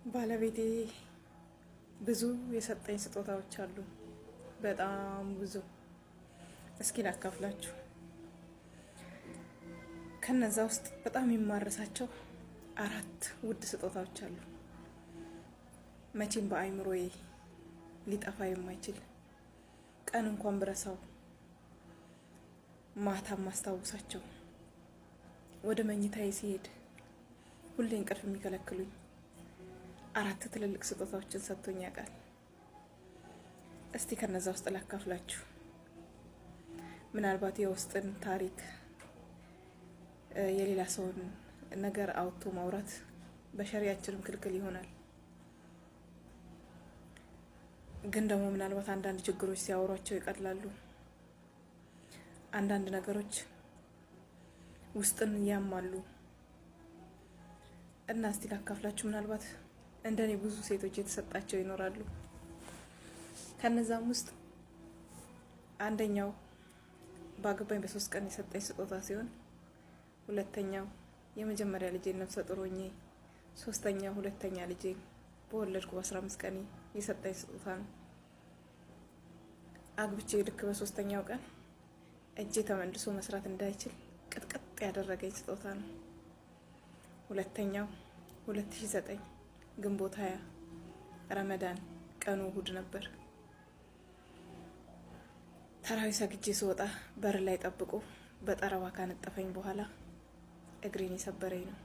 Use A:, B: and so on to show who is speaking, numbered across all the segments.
A: ባለቤቴ ብዙ የሰጠኝ ስጦታዎች አሉ። በጣም ብዙ። እስኪ ላካፍላችሁ። ከነዛ ውስጥ በጣም የማረሳቸው 4 ውድ ስጦታዎች አሉ። መቼም በአይምሮዬ ሊጠፋ የማይችል ቀን እንኳን ብረሳው ማታ ማስታውሳቸው፣ ወደ መኝታዬ ሲሄድ ሁሌ እንቅልፍ የሚከለክሉኝ 4 ትልልቅ ስጦታዎችን ሰጥቶኝ ያውቃል። እስቲ ከነዛ ውስጥ ላካፍላችሁ። ምናልባት የውስጥን ታሪክ የሌላ ሰውን ነገር አውጥቶ ማውራት በሸሪያችንም ክልክል ይሆናል። ግን ደግሞ ምናልባት አንዳንድ ችግሮች ሲያወሯቸው ይቀላሉ። አንዳንድ ነገሮች ውስጥን ያማሉ እና እስቲ ላካፍላችሁ። ምናልባት እንደኔ ብዙ ሴቶች የተሰጣቸው ይኖራሉ። ከነዛም ውስጥ አንደኛው ባገባኝ በ3 ቀን የሰጠኝ ስጦታ ሲሆን፣ ሁለተኛው የመጀመሪያ ልጄን ነፍሰ ጡር ሆኜ፣ ሶስተኛው ሁለተኛ ልጄን በወለድኩ በ15 ቀን የሰጠኝ ስጦታ ነው። አግብቼ ልክ በ3ኛው ቀን እጄ ተመልሶ መስራት እንዳይችል ቅጥቅጥ ያደረገኝ ስጦታ ነው። ሁለተኛው 2009 ግንቦት 20 ረመዳን ቀኑ እሁድ ነበር። ተራዊ ሰግጄ ስወጣ በር ላይ ጠብቆ በጠረባ ካነጠፈኝ በኋላ እግሬን የሰበረኝ ነው።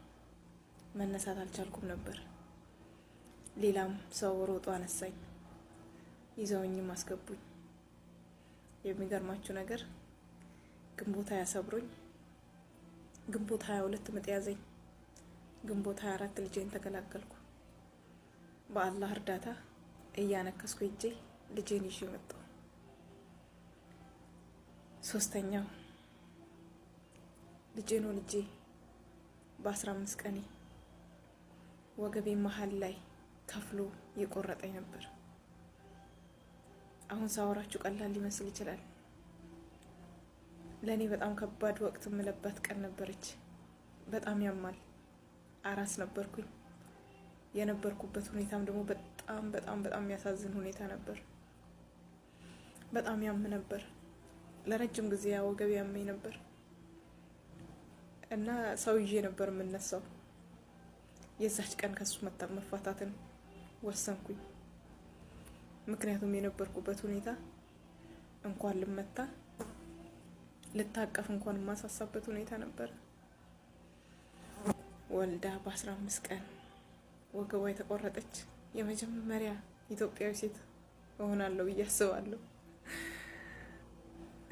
A: መነሳት አልቻልኩም ነበር። ሌላም ሰው ሮጦ አነሳኝ፣ ይዘውኝም አስገቡኝ። የሚገርማችሁ ነገር ግንቦት 20 ሰብሮኝ ግንቦት 22 ምጥ ያዘኝ። ግንቦት 24 ልጄን ተገላገልኩ። በአላህ እርዳታ እያነከስኩ ሄጄ ልጄን ይዤ መጣሁ። ሶስተኛው ልጄን ወልጄ በ15 ቀኔ ወገቤ መሀል ላይ ከፍሎ የቆረጠኝ ነበር። አሁን ሳወራችሁ ቀላል ሊመስል ይችላል። ለኔ በጣም ከባድ ወቅት የምለባት ቀን ነበረች። በጣም ያማል። አራስ ነበርኩኝ። የነበርኩበት ሁኔታም ደግሞ በጣም የሚያሳዝን ሁኔታ ነበር። በጣም ያም ነበር። ለረጅም ጊዜ ወገቤ ያመኝ ነበር እና ሰው ይዤ ነበር የምነሳው። የዛች ቀን ከሱ መፋታትን ወሰንኩኝ። ምክንያቱም የነበርኩበት ሁኔታ እንኳን ልመታ ልታቀፍ እንኳን የማሳሳበት ሁኔታ ነበር። ወልዳ በ15 ቀን ወገቧ የተቆረጠች የመጀመሪያ ኢትዮጵያዊ ሴት እሆናለሁ ብዬ አስባለሁ።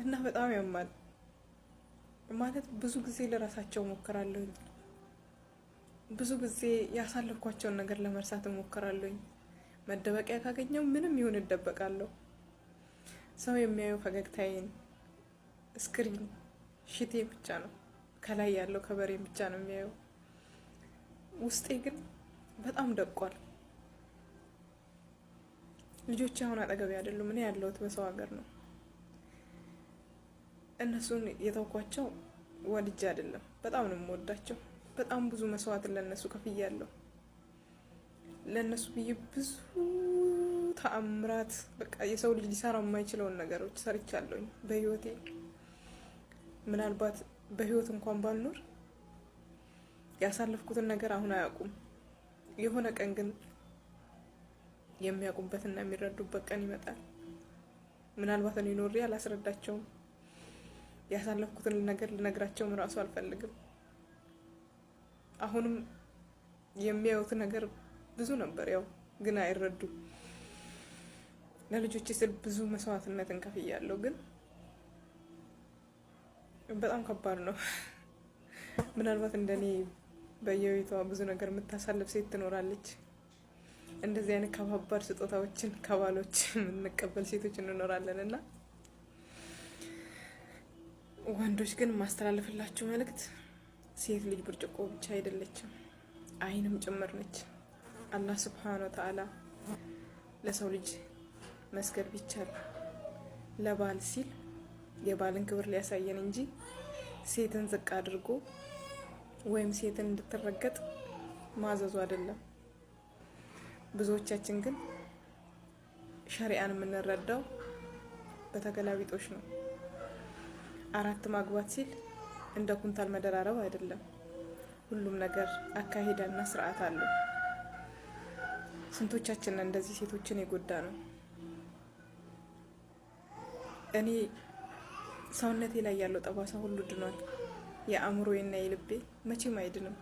A: እና በጣም ያማል። ማለት ብዙ ጊዜ ለራሳቸው ሞክራለሁ። ብዙ ጊዜ ያሳለፍኳቸውን ነገር ለመርሳት ሞክራለሁ። መደበቂያ ካገኘው ምንም ይሁን እደበቃለሁ። ሰው የሚያየው ፈገግታዬን፣ ስክሪን ሽቴ ብቻ ነው፣ ከላይ ያለው ከበሬ ብቻ ነው የሚያየው። ውስጤ ግን በጣም ደቋል። ልጆቼ አሁን አጠገቤ አይደሉም። እኔ ያለሁት በሰው ሀገር ነው። እነሱን የተውኳቸው ወልጄ አይደለም። በጣም ነው የምወዳቸው። በጣም ብዙ መስዋዕት ለነሱ ከፍያለሁ። ለነሱ ብዬ ብዙ ተአምራት፣ በቃ የሰው ልጅ ሊሰራ የማይችለውን ነገሮች ሰርቻለሁኝ በህይወቴ። ምናልባት በህይወት እንኳን ባልኖር ያሳለፍኩትን ነገር አሁን አያውቁም። የሆነ ቀን ግን የሚያውቁበትና የሚረዱበት ቀን ይመጣል። ምናልባት እኔ ኖሬ አላስረዳቸውም። ያሳለፍኩትን ነገር ልነግራቸውም እራሱ አልፈልግም። አሁንም የሚያዩት ነገር ብዙ ነበር፣ ያው ግን አይረዱም። ለልጆቼ ስል ብዙ መስዋዕትነትን ከፍያለሁ። ግን በጣም ከባድ ነው። ምናልባት እንደኔ በየቤቷ ብዙ ነገር የምታሳልፍ ሴት ትኖራለች። እንደዚህ አይነት ከባባድ ስጦታዎችን ከባሎች የምንቀበል ሴቶች እንኖራለን። እና ወንዶች ግን ማስተላለፍላችሁ መልእክት፣ ሴት ልጅ ብርጭቆ ብቻ አይደለችም፣ አይንም ጭምር ነች። አላህ ሱብሓነሁ ወተዓላ ለሰው ልጅ መስገድ ቢቻል ለባል ሲል የባልን ክብር ሊያሳየን እንጂ ሴትን ዝቅ አድርጎ ወይም ሴትን እንድትረገጥ ማዘዙ አይደለም። ብዙዎቻችን ግን ሸሪዓን የምንረዳው በተገላቢጦሽ ነው። 4 ማግባት ሲል እንደ ኩንታል መደራረብ አይደለም። ሁሉም ነገር አካሄዳና ስርዓት አለው። ስንቶቻችን እንደዚህ ሴቶችን የጎዳ ነው። እኔ ሰውነቴ ላይ ያለው ጠባሳ ሁሉ ድኗል። የአእምሮዬና የልቤ መቼም አይድንም።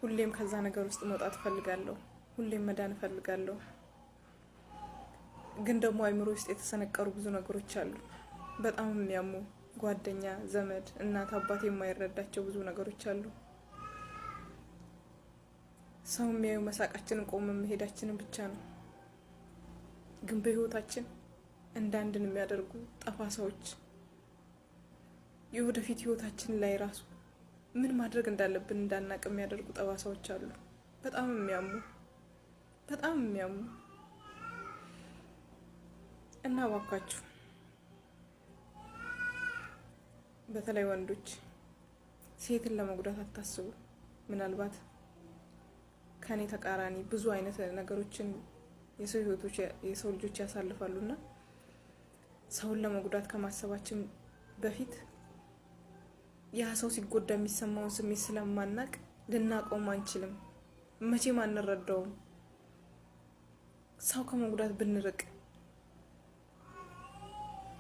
A: ሁሌም ከዛ ነገር ውስጥ መውጣት እፈልጋለሁ። ሁሌም መዳን እፈልጋለሁ። ግን ደግሞ አእምሮ ውስጥ የተሰነቀሩ ብዙ ነገሮች አሉ። በጣም የሚያሙ ጓደኛ፣ ዘመድ፣ እናት፣ አባት የማይረዳቸው ብዙ ነገሮች አሉ። ሰው የሚያዩ መሳቃችንን ቆመን መሄዳችንን ብቻ ነው። ግን በህይወታችን እንዳንድን የሚያደርጉ ጠባሳዎች፣ የወደፊት ህይወታችን ላይ ራሱ ምን ማድረግ እንዳለብን እንዳናቅ የሚያደርጉ ጠባሳዎች አሉ። በጣም የሚያሙ እና እባካችሁ በተለይ ወንዶች ሴትን ለመጉዳት አታስቡ። ምናልባት ከኔ ተቃራኒ ብዙ አይነት ነገሮችን የሰው ልጆች ያሳልፋሉና ሰውን ለመጉዳት ከማሰባችን በፊት ያ ሰው ሲጎዳ የሚሰማውን ስሜት ስለማናቅ ልናቆም አንችልም። መቼም አንረዳውም። ሰው ከመጉዳት ብንርቅ።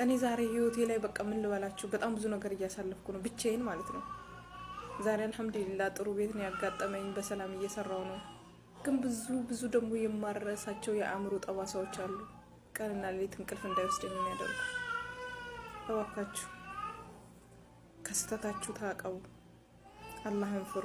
A: እኔ ዛሬ ህይወቴ ላይ በቃ ምን ልበላችሁ፣ በጣም ብዙ ነገር እያሳለፍኩ ነው፣ ብቻዬን ማለት ነው። ዛሬ አልሐምዱሊላህ ጥሩ ቤት ነው ያጋጠመኝ፣ በሰላም እየሰራው ነው። ግን ብዙ ደግሞ የማረሳቸው የአእምሮ ጠባሳዎች አሉ፣ ቀንና ሌሊት እንቅልፍ እንዳይወስደኝ የሚያደርጉ። እባካችሁ ከስተታችሁ ታቀቡ፣ አላህን ፍሩ።